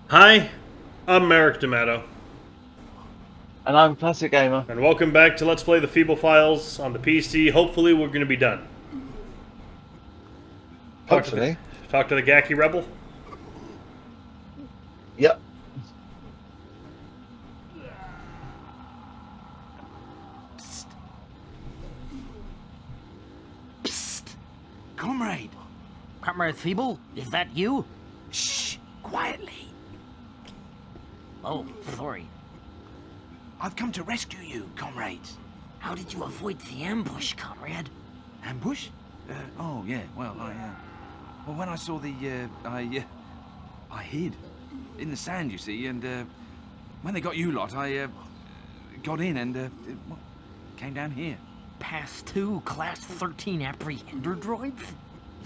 Hi, I'm Merrick D'Amato, And I'm Classic Gamer. and welcome back to Let's Play the Feeble Files on the PC. Hopefully, we're going to be done. Talk to the Hopefully. talk to the Gaki Rebel. Yep. Psst. Psst. Comrade. Comrade Feeble, is that you? Shh. Quietly. Oh, sorry. I've come to rescue you, comrades. How did you avoid the ambush, comrade? Ambush? Oh, yeah. Well, well, when I saw I hid. In the sand, you see, and, when they got you lot, I, got in and, well, came down here. Pass 2 Class 13 apprehender droids?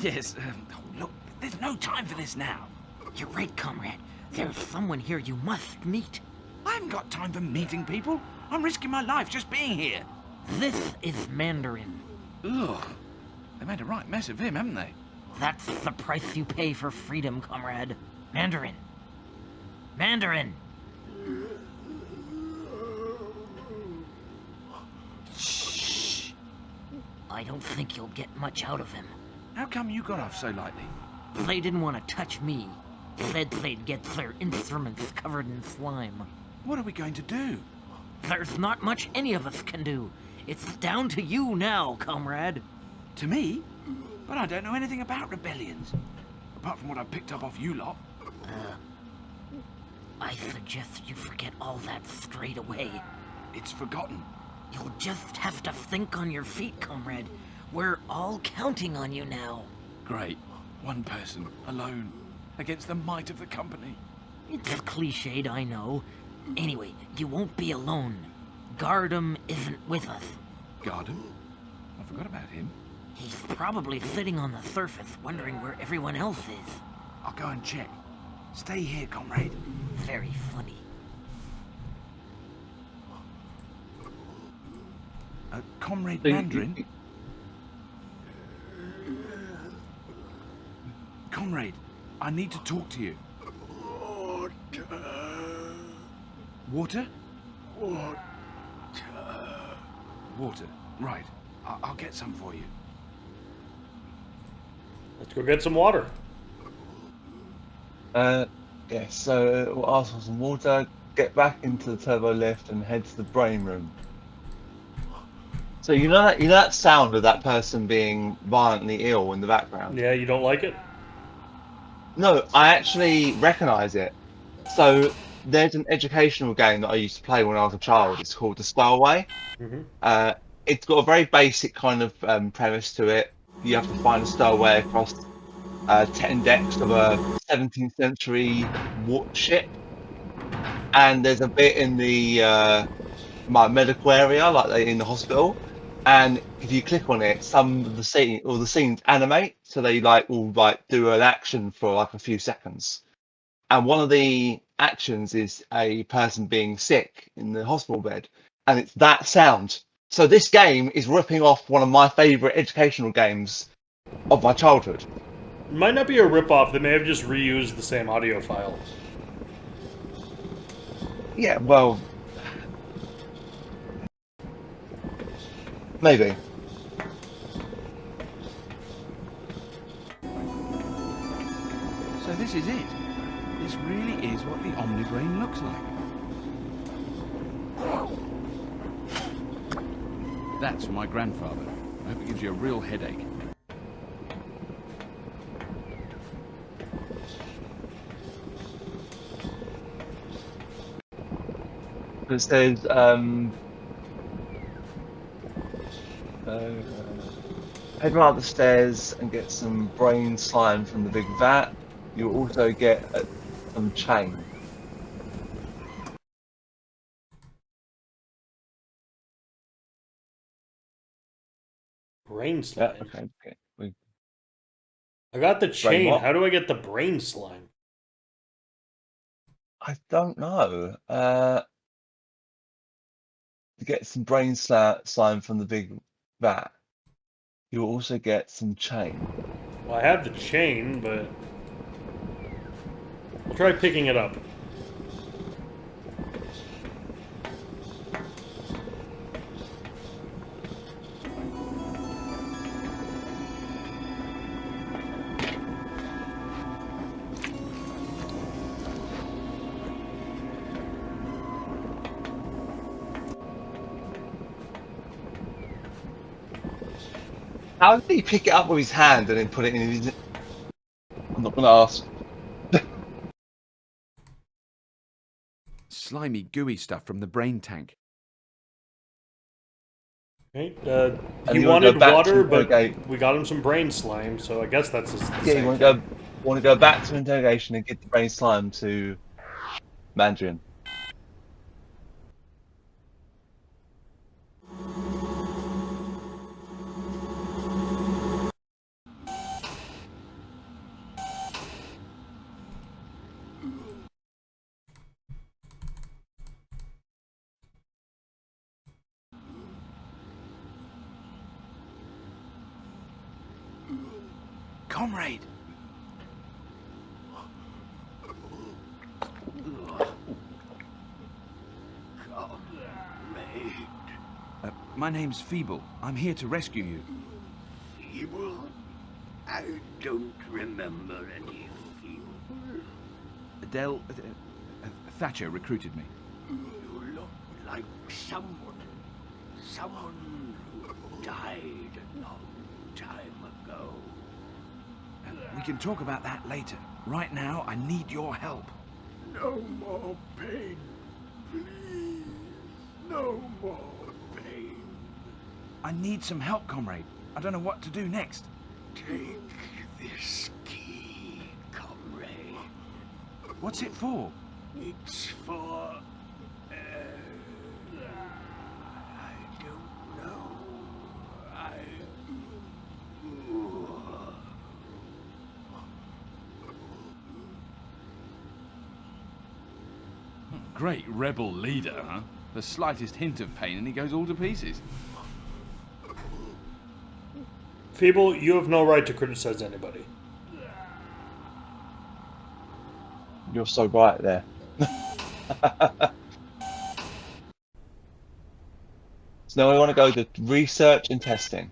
Yes, oh, look, there's no time for this now. You're right, comrade. There's someone here you must meet. I haven't got time for meeting people. I'm risking my life just being here. This is Mandarin. Ugh. They made a right mess of him, haven't they? That's the price you pay for freedom, comrade. Mandarin. Mandarin! Shh. I don't think you'll get much out of him. How come you got off so lightly? They didn't want to touch me. Said they'd get their instruments covered in slime. What are we going to do? There's not much any of us can do. It's down to you now, comrade. To me? But I don't know anything about rebellions. Apart from what I picked up off you lot. I suggest you forget all that straight away. It's forgotten. You'll just have to think on your feet, comrade. We're all counting on you now. Great. One person, alone, against the might of the company. It's cliched, I know. Anyway, you won't be alone. Gardem isn't with us. Garden? I forgot about him. He's probably sitting on the surface, wondering where everyone else is. I'll go and check. Stay here, comrade. Very funny. Comrade So Mandarin? Comrade, I need to talk to you. Water? Water. Right. I'll get some for you. Let's go get some water. Yeah, so we'll ask for some water, get back into the turbo lift and head to the brain room. So you know that sound of that person being violently ill in the background? Yeah, you don't like it? No, I actually recognise it. So there's an educational game that I used to play when I was a child. It's called The Stowaway. Mm-hmm. It's got a very basic kind of premise to it. You have to find a stowaway across 10 decks of a 17th century ship, and there's a bit in the medical area, like in the hospital. And if you click on it, some of the scenes animate, so they will do an action for like a few seconds. And one of the actions is a person being sick in the hospital bed, and it's that sound. So this game is ripping off one of my favourite educational games of my childhood. It might not be a rip-off. They may have just reused the same audio file. Yeah, well, maybe. So this is it. This really is what the Omnibrain looks like. That's for my grandfather. I hope it gives you a real headache. It says head right up the stairs and get some brain slime from the big vat. You'll also get some chain. Brain Yeah, slime. okay. I got the chain. what? How do I get the brain slime? I don't know. To get some brain slime from the big vat, you'll also get some chain. Well, I have the chain, but I'll try picking it up. How did he pick it up with his hand and then put it in his... I'm not going to ask. Slimy, gooey stuff from the brain tank. Right? And He you wanna go wanted back water, to but interrogate. we got him some brain slime, so I guess that's the Yeah, same you thing. want to go back to interrogation and get the brain slime to Mandarin. Comrade! My name's Feeble. I'm here to rescue you. Feeble? I don't remember any Feeble. Adele... Thatcher recruited me. You look like someone who died a long time ago. We can talk about that later. Right now, I need your help. No more pain. Please, no more pain. I need some help, comrade. I don't know what to do next. Take this key, comrade. What's it for? It's for... I don't know. Great rebel leader, huh? The slightest hint of pain and he goes all to pieces. Feeble, you have no right to criticize anybody. You're so right there. So now we want to go to research and testing.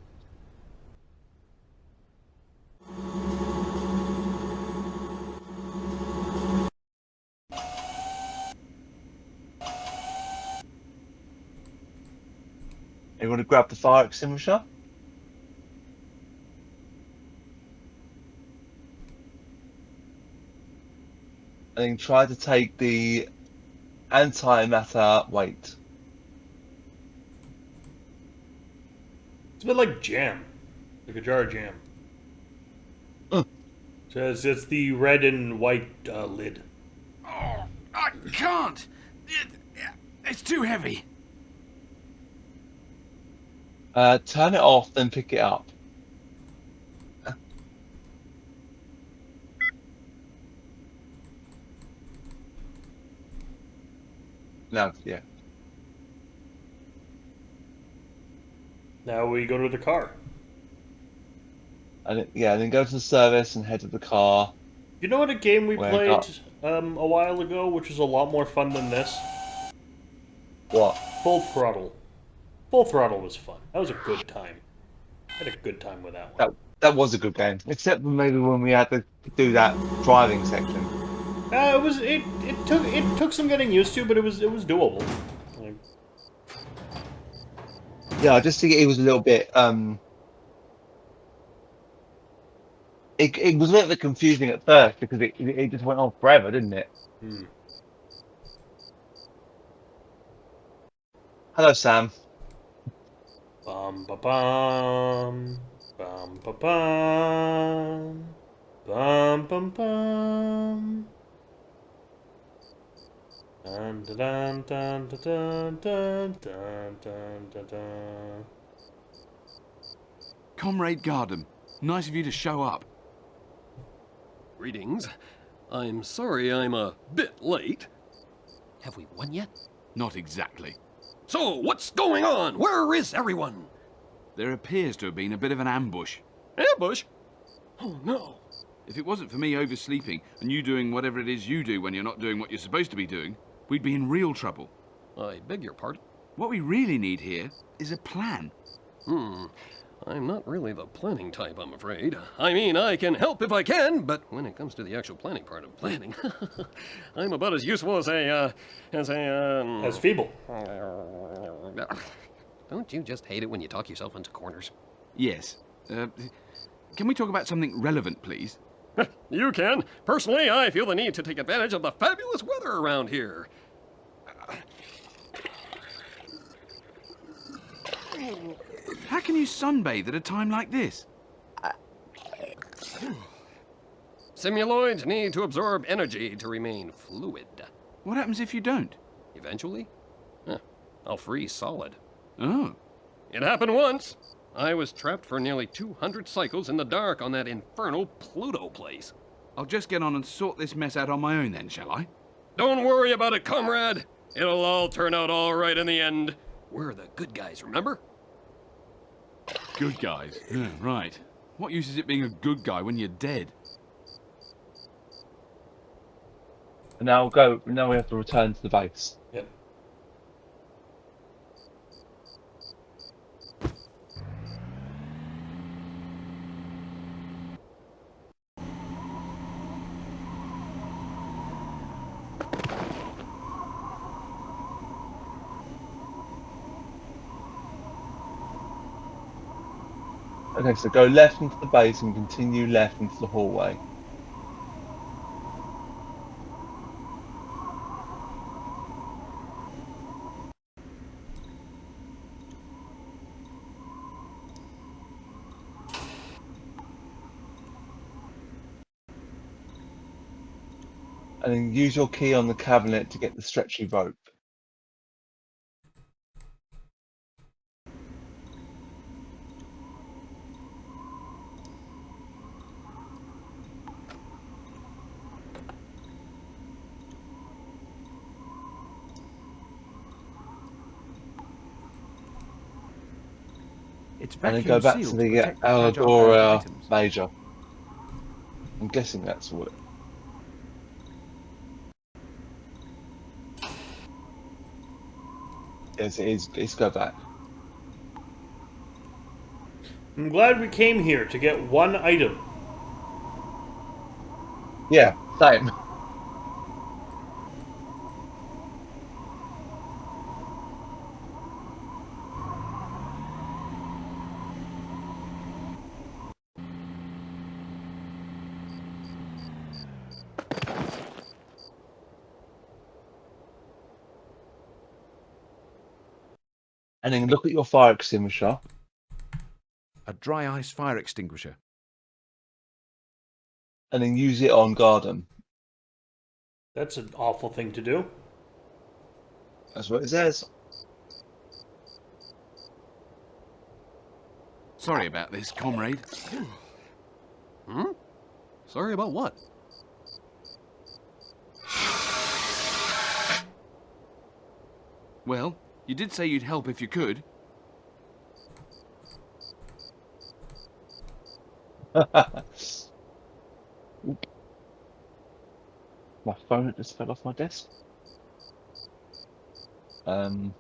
You want to grab the fire extinguisher? And then try to take the antimatter weight. It's a bit like jam, like a jar of jam. Mm. So it's the red and white lid. Oh, I can't! It's too heavy. Turn it off, then pick it up. No, yeah. Now we go to the car. And then go to the service and head to the car. You know what a game we Where played got- a while ago, which was a lot more fun than this? What? Full Throttle. Full Throttle was fun. That was a good time. I had a good time with that one. That was a good game, except for maybe when we had to do that driving section. It took some getting used to, but it was doable. Like, Yeah, I just think it was a little bit it was a little bit confusing at first because it just went on forever, didn't it? hmm. Hello, Sam. Bum ba bum bum ba bum bum bum bum. Dun dun dun dun dun dun dun dun dun dun. Comrade Gardam, nice of you to show up. Greetings. I'm sorry I'm a bit late. Have we won yet? Not exactly. So, what's going on? Where is everyone? There appears to have been a bit of an ambush. Ambush? Oh no. If it wasn't for me oversleeping and you doing whatever it is you do when you're not doing what you're supposed to be doing, we'd be in real trouble. I beg your pardon? What we really need here is a plan. I'm not really the planning type, I'm afraid. I mean, I can help if I can, but when it comes to the actual planning part of planning, I'm about as useful as As Feeble. Don't you just hate it when you talk yourself into corners? Yes, Can we talk about something relevant, please? You can. Personally, I feel the need to take advantage of the fabulous weather around here. How can you sunbathe at a time like this? Simuloids need to absorb energy to remain fluid. What happens if you don't? Eventually, I'll freeze solid. Oh. It happened once. I was trapped for nearly 200 cycles in the dark on that infernal Pluto place. I'll just get on and sort this mess out on my own then, shall I? Don't worry about it, comrade. It'll all turn out all right in the end. We're the good guys, remember? Good guys. Yeah, right. What use is it being a good guy when you're dead? And now we have to return to the base. Yep. Okay, so go left into the base and continue left into the hallway. And then use your key on the cabinet to get the stretchy rope. It's And then vacuum go back to sealed the protect fragile Allegora items. Major. I'm guessing that's what. Yes, it is. Let's go back. I'm glad we came here to get one item. Yeah, same. And then look at your fire extinguisher. A dry ice fire extinguisher. And then use it on Garden. That's an awful thing to do. That's what it says. Sorry about this, comrade. Hmm? Sorry about what? Well, you did say you'd help if you could. My phone just fell off my desk. Then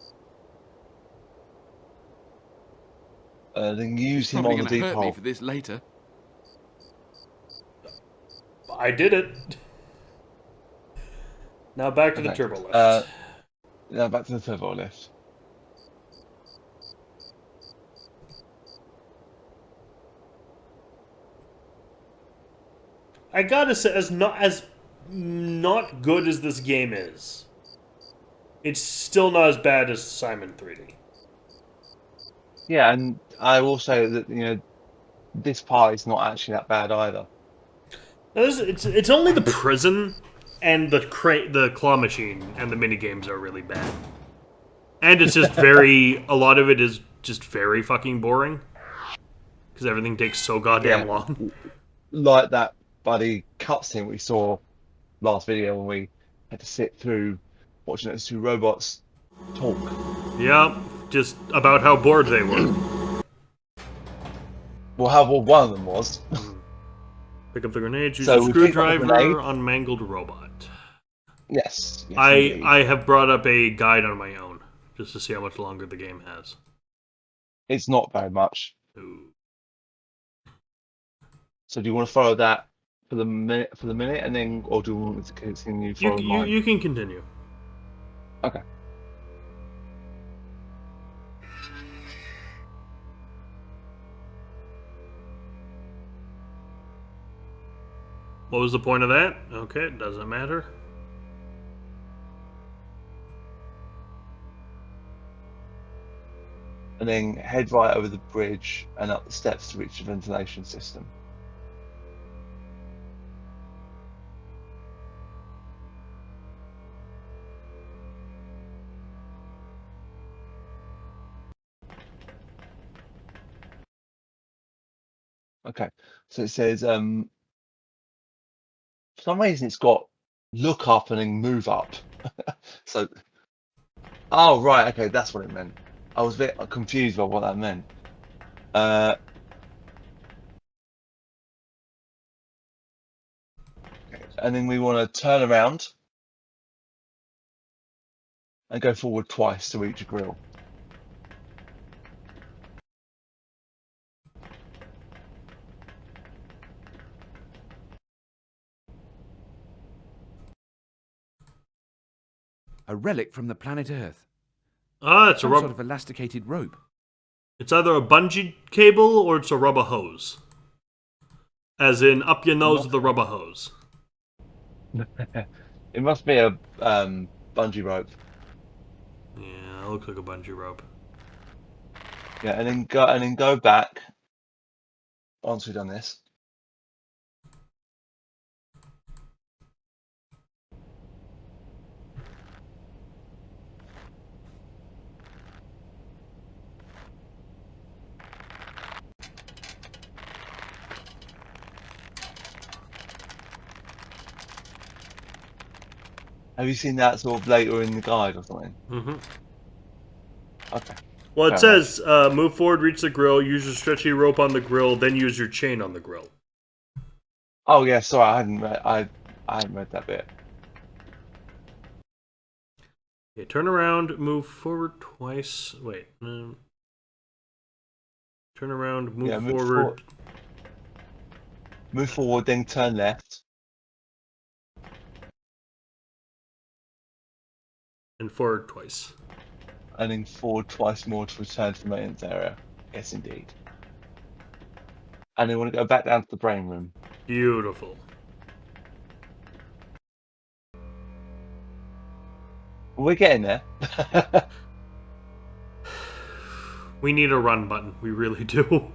use He's him probably on the going to deep hurt me hole. for this later. I did it. Now back to the Okay, turbo lift. Now back to the turbo lift. I gotta say, as not good as this game is, it's still not as bad as Simon 3D. Yeah, and I will say that this part is not actually that bad either. It's only the prison and the claw machine and the mini games are really bad, and it's just a lot of it is just very fucking boring because everything takes so goddamn long. Like that bloody cutscene we saw last video when we had to sit through watching those two robots talk. Yeah, just about how bored they were. Well, one of them was. Pick up the grenades, use So a we picked up the screwdriver grenade. on mangled robot. Yes indeed. I have brought up a guide on my own just to see how much longer the game has. It's not very much. Ooh. So do you want to follow that for the minute, and then, or do you want me to continue following mine? You can continue. Okay. What was the point of that? Okay, it doesn't matter. And then head right over the bridge and up the steps to reach the ventilation system. Okay, so it says, for some reason it's got look up and then move up. So, oh, right, okay, that's what it meant. I was a bit confused by what that meant. Okay, and then we want to turn around and go forward twice to reach a grill. A relic from the planet Earth. Ah, it's a Some rubber. sort of elasticated rope. It's either a bungee cable or it's a rubber hose. As in, up your nose with the rubber hose. It must be a bungee rope. Yeah, it looks like a bungee rope. Yeah, and then go back once we've done this. Have you seen that sort of later in the guide or something? Mm-hmm. Okay. Well, it Fair says, move forward, reach the grill, use your stretchy rope on the grill, then use your chain on the grill. Oh yeah, sorry, I hadn't read that bit. Okay, turn around, move forward twice. Wait. Turn around, move Yeah, forward. Move forward, then turn left. And forward twice. And then forward twice more to return to the maintenance area. Yes, indeed. And then want to go back down to the brain room. Beautiful. We're getting there. We need a run button. We really do.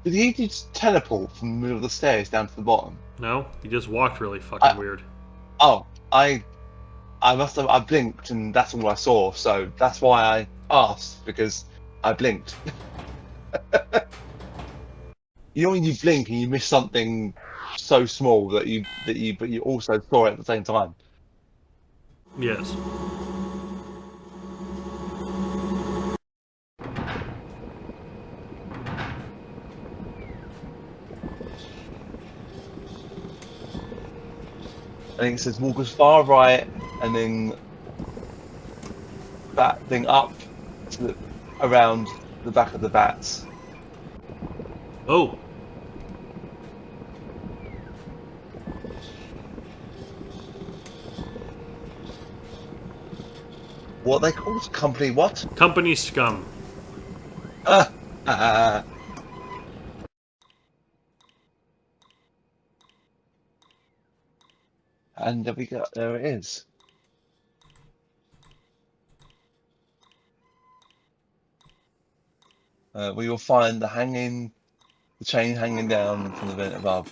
Did he just teleport from the middle of the stairs down to the bottom? No? He just walked really fucking weird. Oh, I blinked and that's all I saw, so that's why I asked, because I blinked. You know when you blink and you miss something so small but you also saw it at the same time. Yes. I think it says walk as far right and then that thing up to around the back of the bats. Oh. What are they called? Company what? Company scum. And there we go. There it is. We will find the chain hanging down from the vent above.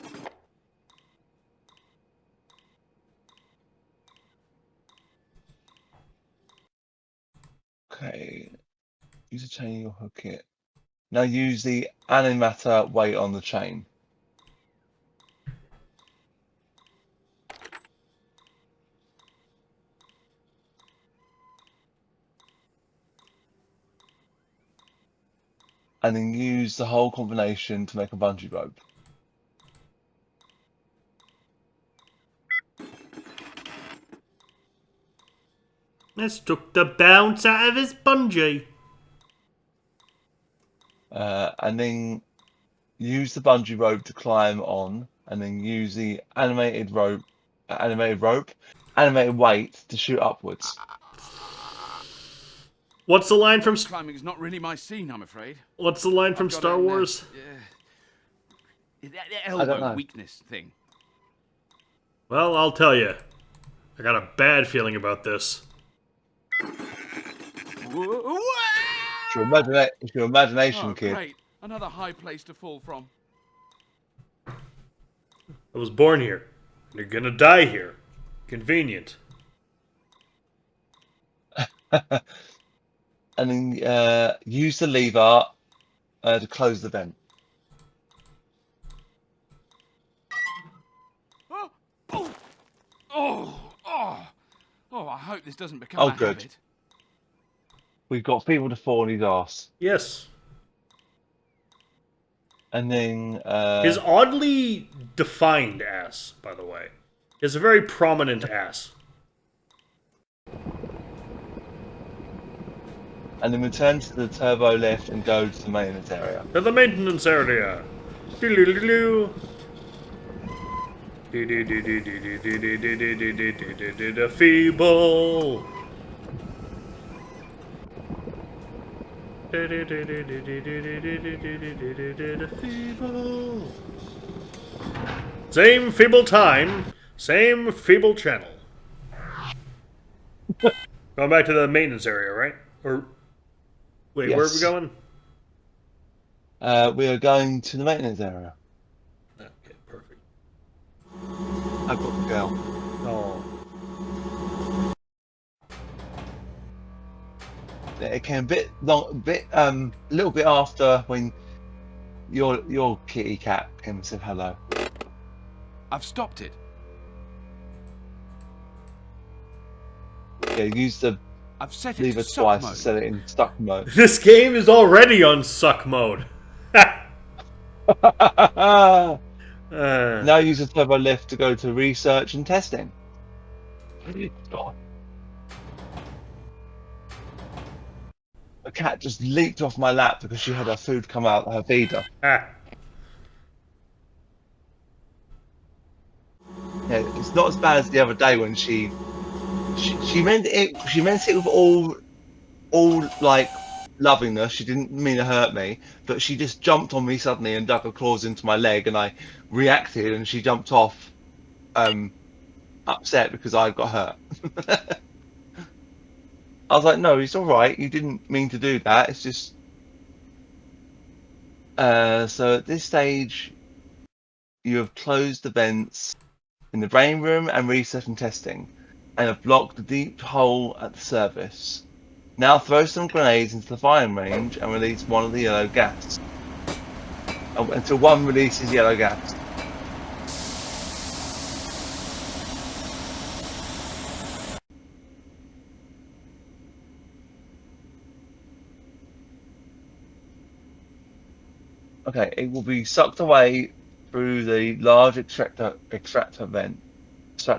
Okay. Use a chain or hook it. Now use the animator weight on the chain. And then use the whole combination to make a bungee rope. Let's took the bounce out of his bungee. And then use the bungee rope to climb on, and then use the animated weight to shoot upwards. What's the line from Climbing's not really my scene, I'm afraid. What's the line from I've got Star an, Wars? The I don't elbow know. weakness thing. Well, I'll tell you. I got a bad feeling about this. It's your imagination, Oh, kid. great. Another high place to fall from. I was born here. You're gonna die here. Convenient. And then use the lever to close the vent. Oh, oh, oh, oh, oh, I hope this doesn't become Oh, a good. habit. We've got Feeble to fall on his ass. Yes. And then His oddly defined ass, by the way. Is a very prominent ass. and then return to the turbo lift and go to the maintenance area. To the maintenance area. Doo-doo-doo-doo. Feeble. Feeble. Same feeble time, same feeble channel. Going back to the maintenance area, right? Or wait, where are we Yes. going? We are going to the maintenance area. Okay, perfect. I've got the girl. Oh, It came a bit long, a little bit after when your kitty cat came and said hello. I've stopped it. Yeah, use the I've set it lever to suck twice mode. to set it in stuck mode. this game is already on suck mode. Now Uh, use the turbo lift to go to research and testing. God. The cat just leaped off my lap because she had her food come out of her feeder. ah. Yeah, it's not as bad as the other day when she meant it. She meant it with all like lovingness. She didn't mean to hurt me, but she just jumped on me suddenly and dug her claws into my leg, and I reacted, and she jumped off, upset because I got hurt. I was like, no, it's all right. You didn't mean to do that. It's just. So at this stage, you have closed the vents in the brain room and research and testing, and have blocked the deep hole at the surface. Now throw some grenades into the firing range and release one of the yellow gas. Until one releases yellow gas. Okay, it will be sucked away through the large extractor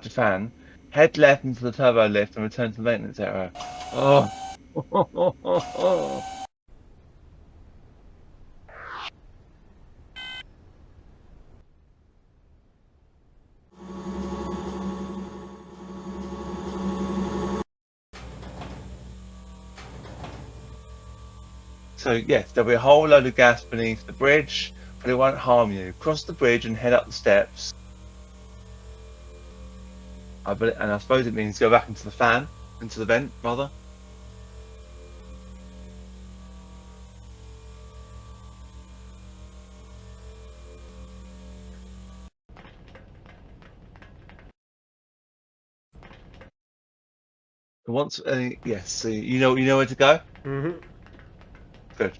fan. Head left into the turbo lift and return to the maintenance area. Oh. So yes, there'll be a whole load of gas beneath the bridge, but it won't harm you. Cross the bridge and head up the steps. And I suppose it means go back into the vent, rather. Once, yes, so you know where to go. Mm-hmm. Good.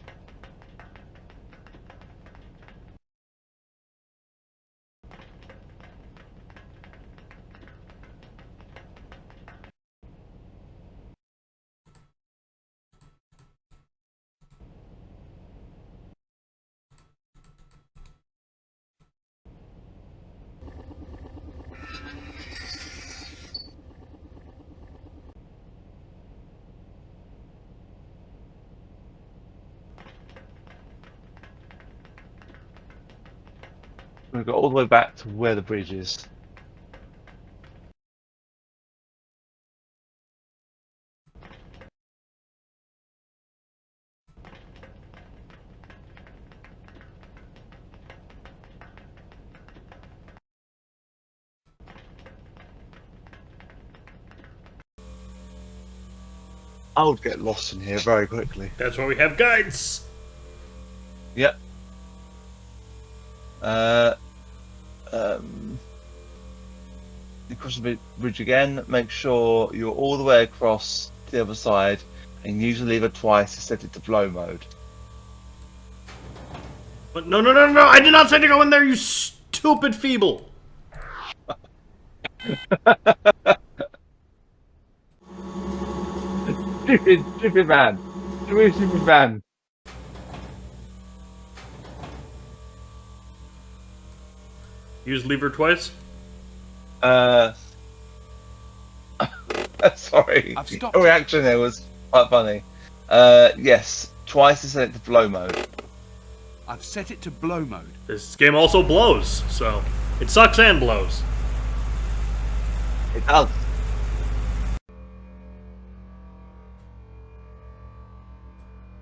We've got all the way back to where the bridge is. I would get lost in here very quickly. That's why we have guides. Yep. You cross the bridge again. Make sure you're all the way across to the other side, and use the lever twice to set it to blow mode. But no! I did not say to go in there, you stupid Feeble. Stupid man. Stupid man. Use lever twice. Sorry. I've stopped The it. reaction there was quite funny. Yes, twice to set it to blow mode. I've set it to blow mode. This game also blows, so it sucks and blows. It does.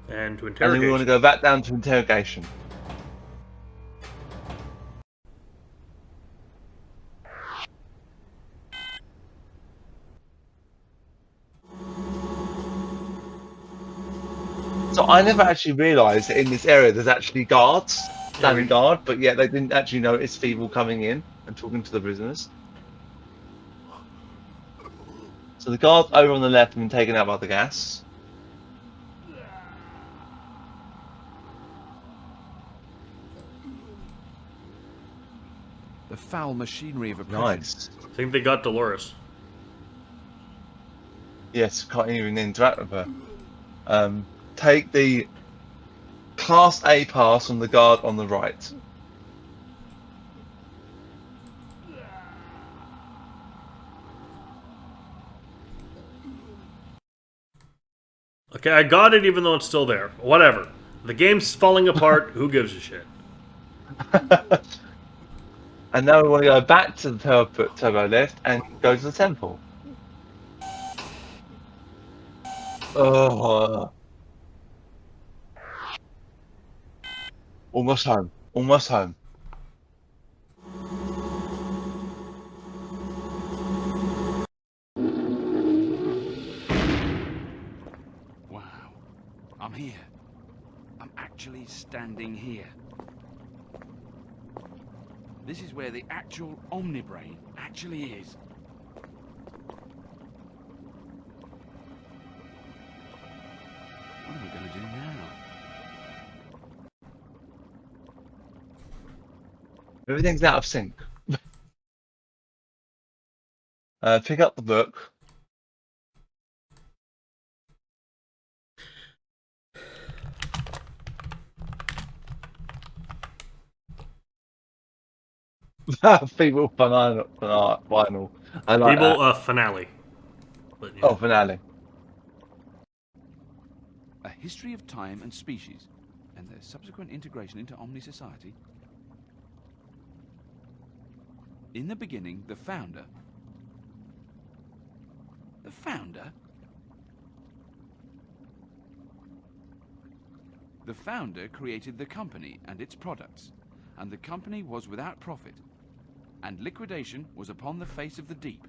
And to And then we want to interrogation. go back down to interrogation. So I never actually realised that in this area there's actually guards, standing guard, but yet they didn't actually notice Feeble coming in and talking to the prisoners. So the guards over on the left have been taken out by the gas. The foul machinery of oppression. Nice. I think they got Dolores. Yes, can't even interact with her. Take the Class A pass on the guard on the right. Okay, I got it even though it's still there. Whatever. The game's falling apart. Who gives a shit? And now we want to go back to the turbo lift and go to the temple. Oh. Almost home. Almost home. Wow. I'm here. I'm actually standing here. This is where the actual Omnibrain actually is. What are we going to do now? Everything's out of sync. Pick up the book. Feeble final. I like Feeble that. finale. But, yeah. Oh, finale. A history of time and species, and their subsequent integration into Omni society. In the beginning, the founder... The founder? The founder created the company and its products, and the company was without profit, and liquidation was upon the face of the deep.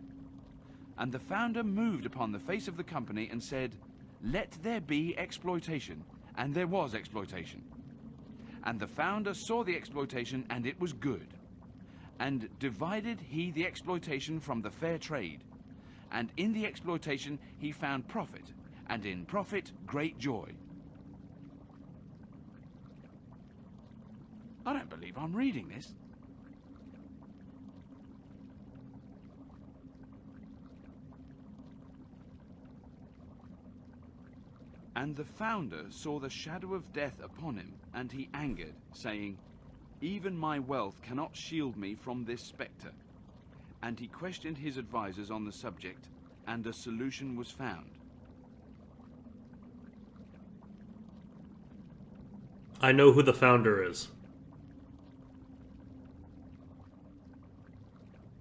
And the founder moved upon the face of the company and said, "Let there be exploitation," and there was exploitation. And the founder saw the exploitation, and it was good. And divided he the exploitation from the fair trade. And in the exploitation he found profit, and in profit great joy. I don't believe I'm reading this. And the founder saw the shadow of death upon him, and he angered, saying, "Even my wealth cannot shield me from this spectre." And he questioned his advisors on the subject, and a solution was found. I know who the founder is.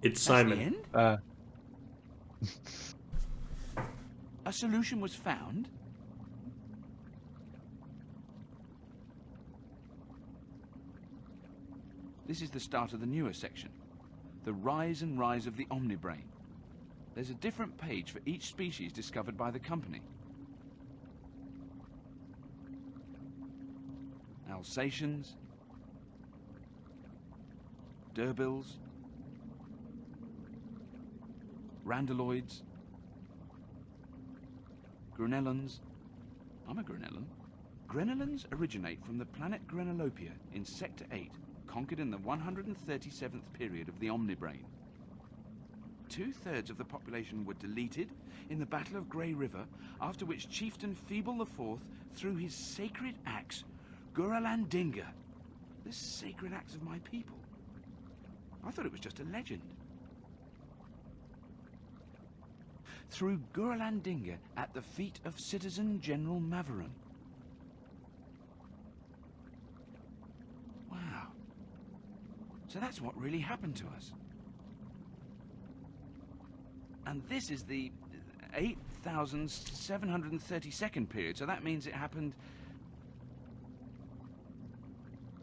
It's That's the Simon. end? A solution was found? This is the start of the newer section. The rise and rise of the Omnibrain. There's a different page for each species discovered by the company. Alsatians, Durbils, Randaloids, Grenellans. I'm a Grenellan. Grenellans originate from the planet Grenelopia in Sector 8, conquered in the 137th period of the Omnibrain. 2/3 of the population were deleted in the Battle of Grey River, after which Chieftain Feeble IV threw his sacred axe, Guralandinga. This sacred axe of my people. I thought it was just a legend. Threw Guralandinga at the feet of Citizen General Maveron. Wow. So that's what really happened to us. And this is the 8,732nd period, so that means it happened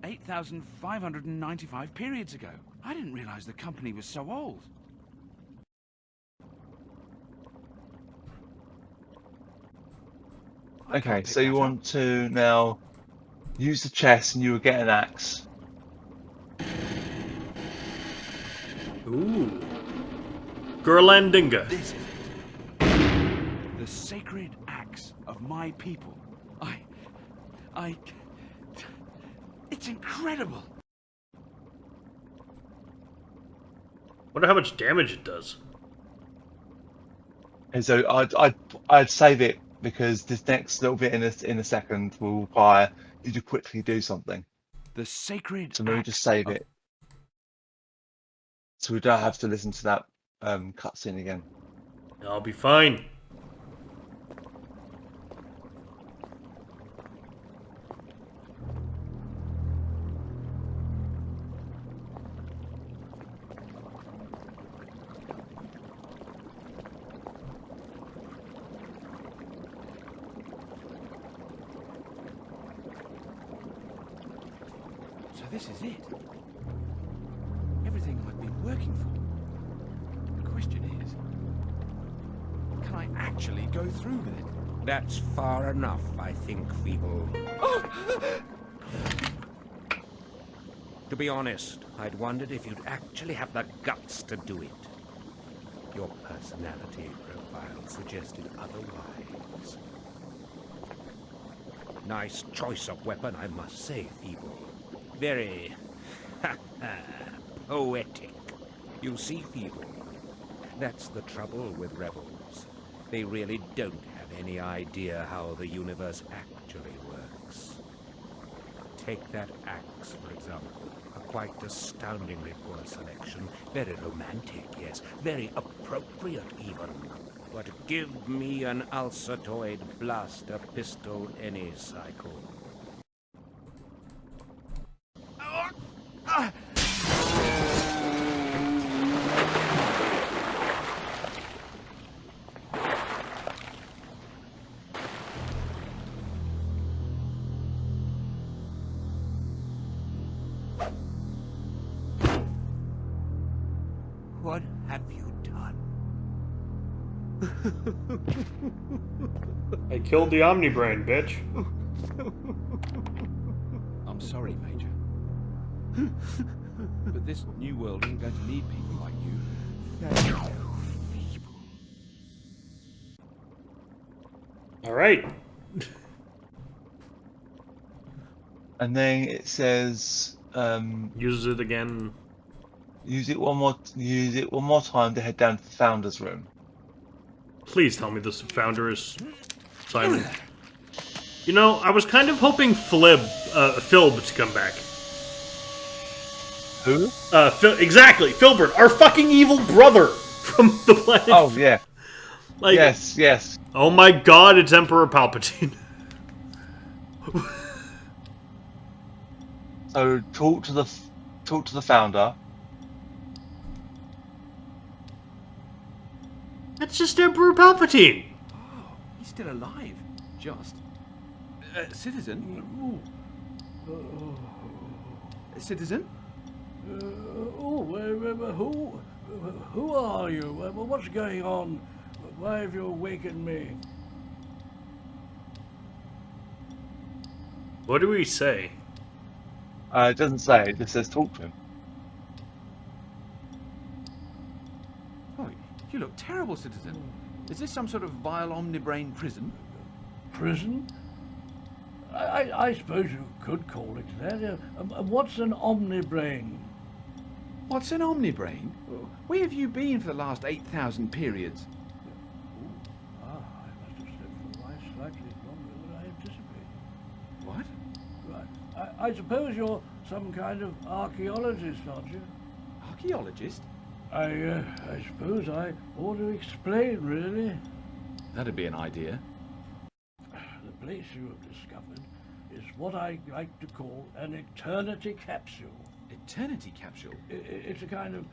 8,595 periods ago. I didn't realize the company was so old. Okay, so you want to now use the chest and you will get an axe. Ooh. Gurlandinga. This is it. The sacred axe of my people. It's incredible. Wonder how much damage it does. And so I'd save it because this next little bit in a second will require you to quickly do something. The sacred So maybe just save it, so we don't have to listen to that cutscene again. I'll be fine. So this is it. Everything I've been working for. The question is, can I actually go through with it? That's far enough, I think, Feeble. To be honest, I'd wondered if you'd actually have the guts to do it. Your personality profile suggested otherwise. Nice choice of weapon, I must say, Feeble. Very poetic. You see, Feeble, that's the trouble with rebels. They really don't have any idea how the universe actually works. Take that axe, for example. A quite astoundingly poor selection. Very romantic, yes. Very appropriate, even. But give me an Alsatoid blaster pistol any cycle. What have you done? I killed the Omnibrain, bitch. I'm sorry, Major. But this new world isn't going to need people like you. Alright. And then it says Uses it again. use it one more time to head down to the founder's room. Please tell me this founder is Simon. You know, I was kind of hoping Philb to come back. Who? Exactly, Filbert, our fucking evil brother from the planet. Oh yeah. Like, Yes. oh my god, it's Emperor Palpatine. So talk to the founder. That's just Emperor Palpatine. Oh, he's still alive. Just. Citizen? Citizen? Who are you? What's going on? Why have you awakened me? What do we say? It doesn't say. It just says talk to him. Oh, you look terrible, citizen. Is this some sort of vile omnibrain prison? Prison? I suppose you could call it that. What's an omnibrain? What's an omnibrain? Where have you been for the last 8,000 periods? I must have slept for a while slightly longer than I anticipated. What? Right. I suppose you're some kind of archaeologist, aren't you? Archaeologist? I suppose I ought to explain, really. That'd be an idea. The place you have discovered is what I like to call an eternity capsule. Eternity capsule? It's a kind of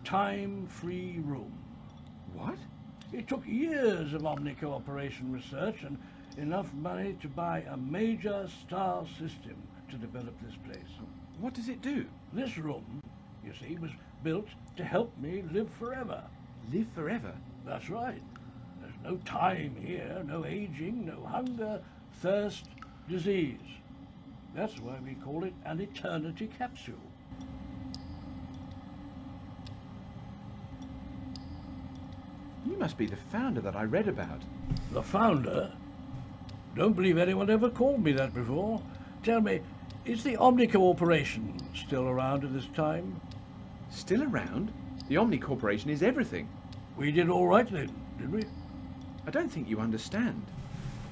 time-free room. What? It took years of omni-cooperation research and enough money to buy a major star system to develop this place. What does it do? This room, you see, was built to help me live forever. Live forever? That's right. There's no time here, no aging, no hunger, thirst, disease. That's why we call it an eternity capsule. You must be the founder that I read about. The founder? Don't believe anyone ever called me that before. Tell me, is the Omni Corporation still around at this time? Still around? The Omni Corporation is everything. We did all right then, did we? I don't think you understand.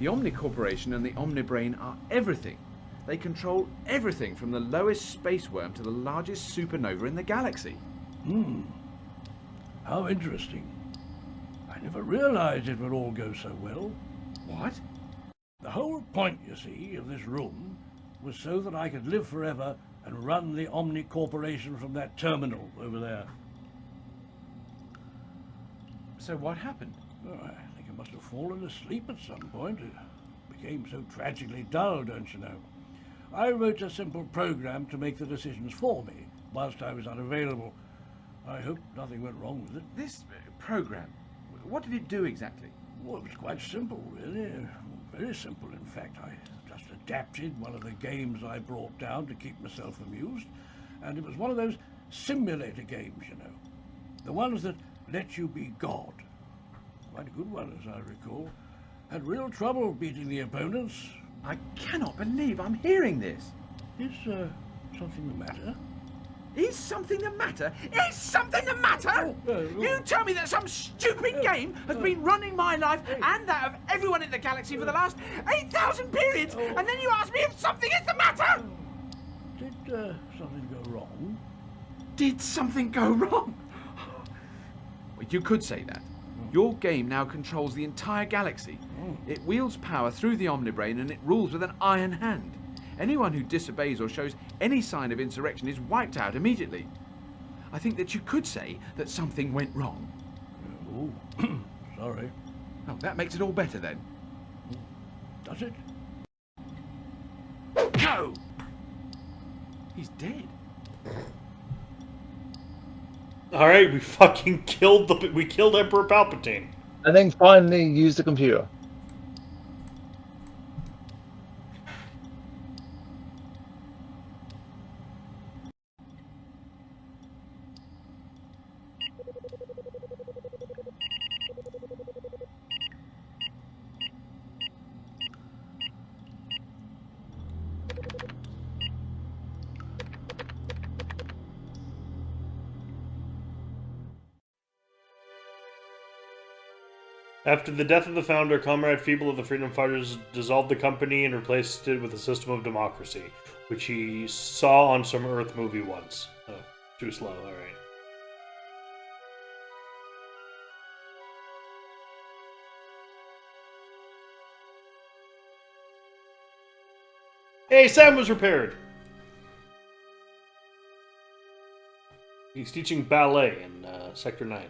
The Omni Corporation and the Omnibrain are everything. They control everything from the lowest space worm to the largest supernova in the galaxy. How interesting. I never realized it would all go so well. What? The whole point, you see, of this room was so that I could live forever and run the Omni Corporation from that terminal over there. So what happened? Oh, I think I must have fallen asleep at some point. It became so tragically dull, don't you know. I wrote a simple program to make the decisions for me whilst I was unavailable. I hope nothing went wrong with it. This program, what did it do exactly? Well, it was quite simple, really. Very simple, in fact. I just adapted one of the games I brought down to keep myself amused. And it was one of those simulator games, you know. The ones that let you be God. Quite a good one, as I recall. Had real trouble beating the opponents. I cannot believe I'm hearing this. Is something the matter? Is something the matter? Is something the matter? You tell me that some stupid game has been running my life and that of everyone in the galaxy for the last 8,000 periods, and then you ask me if something is the matter? Did something go wrong? Did something go wrong? Well, you could say that. Your game now controls the entire galaxy. It wields power through the Omnibrain and it rules with an iron hand. Anyone who disobeys or shows any sign of insurrection is wiped out immediately. I think that you could say that something went wrong. Oh, sorry. Oh, that makes it all better then. Does it? No! He's dead. All right, we fucking killed Emperor Palpatine. And then finally use the computer. After the death of the founder, Comrade Feeble of the Freedom Fighters dissolved the company and replaced it with a system of democracy, which he saw on some Earth movie once. Oh, too slow, alright. Hey, Sam was repaired! He's teaching ballet in Sector 9.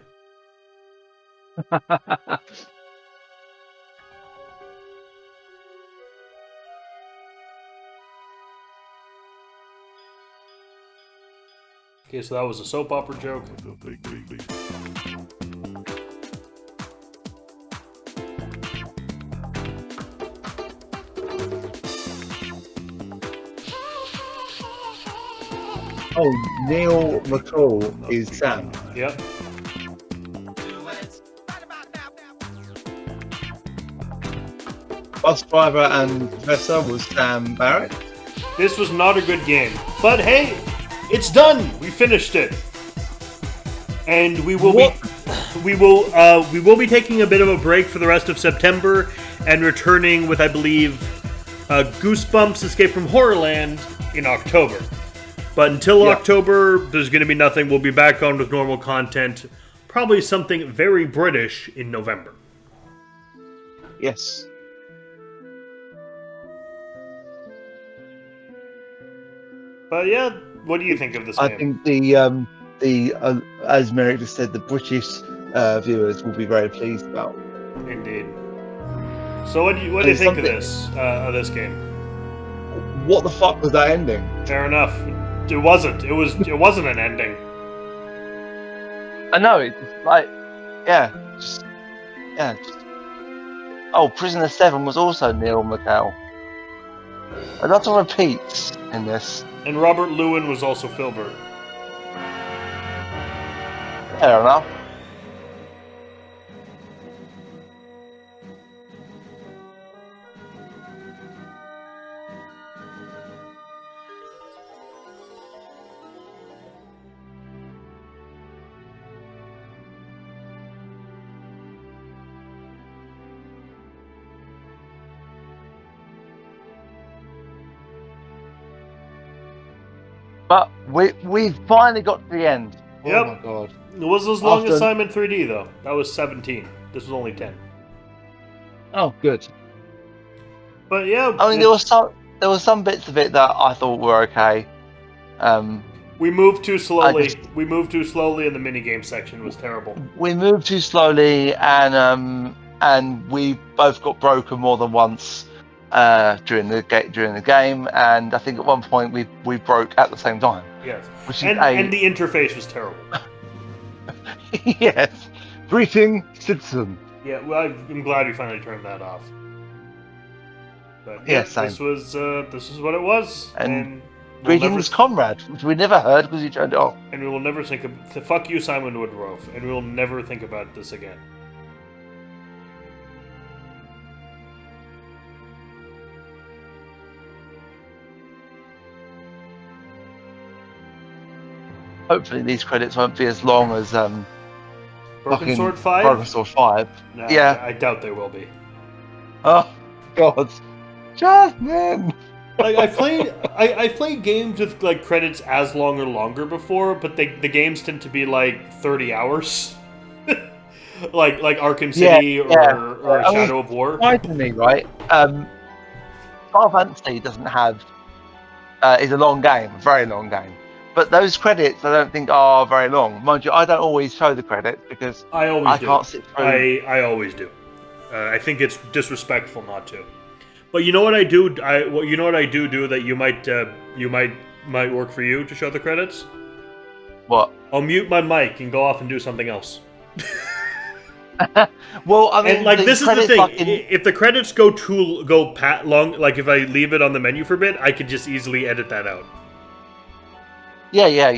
Okay, so that was a soap opera joke. Oh, Neil McCall is Sam. Yep. Bus driver and professor was Sam Barrett. This was not a good game, but hey, it's done. We finished it, and we will be taking a bit of a break for the rest of September, and returning with, I believe, Goosebumps: Escape from Horrorland in October. But until October, there's going to be nothing. We'll be back on with normal content, probably something very British in November. Yes. But yeah, what do you think of this I game? think the as Merrick just said, the British viewers will be very pleased about. Indeed. So what do you think of this game? What the fuck was that ending? Fair enough. It wasn't. It wasn't an ending. I know, it's like, just. Oh, Prisoner 7 was also Neil McCall. A lot of repeats in this. And Robert Lewin was also Filbert. Fair enough. But we finally got to the end. Yep. Oh my god. It was as long as After- Simon 3D though. That was 17. This was only 10. Oh, good. But yeah, I mean, there was some bits of it that I thought were okay. we moved too slowly. just- We moved too slowly, and the minigame section was terrible. We moved too slowly, and we both got broken more than once during the game. And I think at one point we broke at the same time. Yes. Which is And the interface was terrible. yes. Greeting, citizen. Yeah, well, I'm glad we finally turned that off. But Yeah, yeah, same. this was what it was, And we'll Greetings, comrade, which we never heard because you turned it off. and we will never think of fuck you, Simon Woodrove, and we will never think about this again. Hopefully these credits won't be as long as Broken fucking Sword 5? Broken Sword 5. No, Yeah. I doubt they will be. Oh god. Jasmine! Like I've played games with like credits as long or longer before, but the games tend to be like 30 hours. like Arkham City or I mean, Shadow of War. Surprisingly, right? Final Fantasy doesn't have is a long game, a very long game. But those credits I don't think are very long. Mind you, I don't always show the credits because I always I do. can't sit through. I always do. I think it's disrespectful not to. But you know what I do? You know what I do that you might work for you to show the credits. What? I'll mute my mic and go off and do something else. Well, I mean, And like this is the credits thing: fucking- if the credits go long, like if I leave it on the menu for a bit, I could just easily edit that out. Yeah.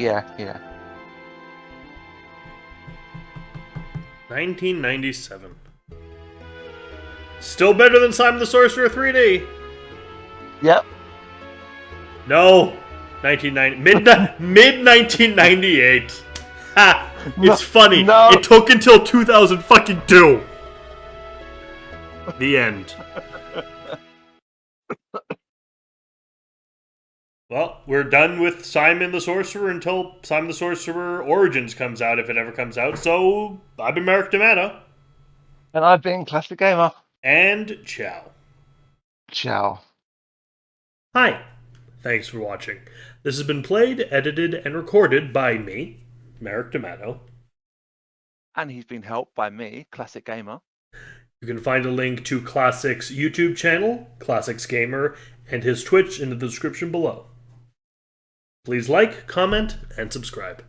1997. Still better than Simon the Sorcerer 3D. Yep. No, 1990 mid 1998. Ha! It's funny. no. It took until 2002. The end. Well, we're done with Simon the Sorcerer until Simon the Sorcerer Origins comes out, if it ever comes out. So, I've been Merrick D'Amato. And I've been Classic Gamer. And ciao. Ciao. Hi. Thanks for watching. This has been played, edited, and recorded by me, Merrick D'Amato. And he's been helped by me, Classic Gamer. You can find a link to Classic's YouTube channel, Classics Gamer, and his Twitch in the description below. Please like, comment, and subscribe.